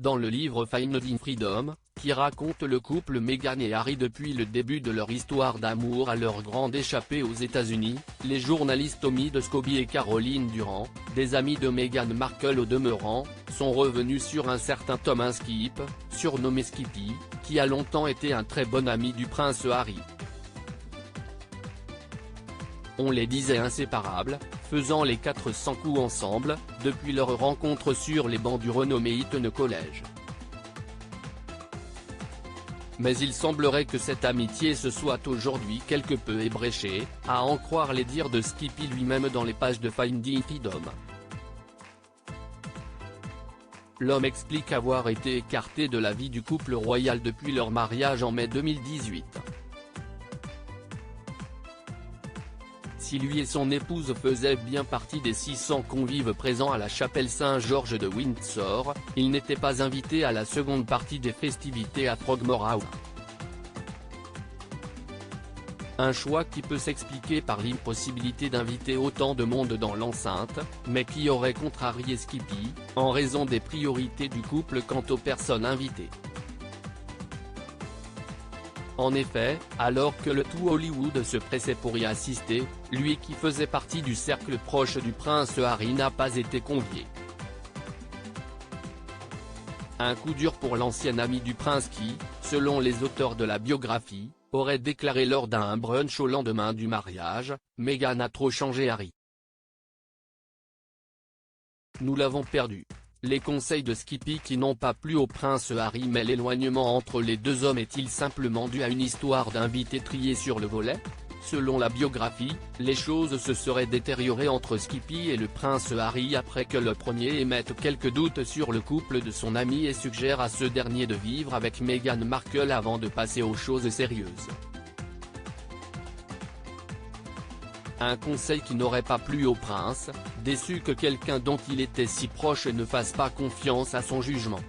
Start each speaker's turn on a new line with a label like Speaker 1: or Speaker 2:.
Speaker 1: dans le livre Finding Freedom, qui raconte le couple Meghan et Harry depuis le début de leur histoire d'amour à leur grande échappée aux États-Unis, les journalistes Tommy Scobie et Caroline Durand, des amis de Meghan Markle au demeurant, sont revenus sur un certain Thomas Skip, surnommé Skippy, qui a longtemps été un très bon ami du prince Harry. On les disait inséparables, faisant les 400 coups ensemble, depuis leur rencontre sur les bancs du renommé Eton College. Mais il semblerait que cette amitié se soit aujourd'hui quelque peu ébréchée, à en croire les dires de Skippy lui-même dans les pages de Finding Freedom. L'homme explique avoir été écarté de la vie du couple royal depuis leur mariage en mai 2018. Si lui et son épouse faisaient bien partie des 600 convives présents à la chapelle Saint-Georges de Windsor, ils n'étaient pas invités à la seconde partie des festivités à Frogmore House. Un choix qui peut s'expliquer par l'impossibilité d'inviter autant de monde dans l'enceinte, mais qui aurait contrarié Skippy, en raison des priorités du couple quant aux personnes invitées. En effet, alors que le tout Hollywood se pressait pour y assister, lui qui faisait partie du cercle proche du prince Harry n'a pas été convié. Un coup dur pour l'ancien ami du prince qui, selon les auteurs de la biographie, aurait déclaré lors d'un brunch au lendemain du mariage, « Meghan a trop changé Harry. Nous l'avons perdu ». Les conseils de Skippy qui n'ont pas plu au prince Harry, mais l'éloignement entre les deux hommes est-il simplement dû à une histoire d'invités triés sur le volet? Selon la biographie, les choses se seraient détériorées entre Skippy et le prince Harry après que le premier émette quelques doutes sur le couple de son ami et suggère à ce dernier de vivre avec Meghan Markle avant de passer aux choses sérieuses. Un conseil qui n'aurait pas plu au prince, déçu que quelqu'un dont il était si proche ne fasse pas confiance à son jugement.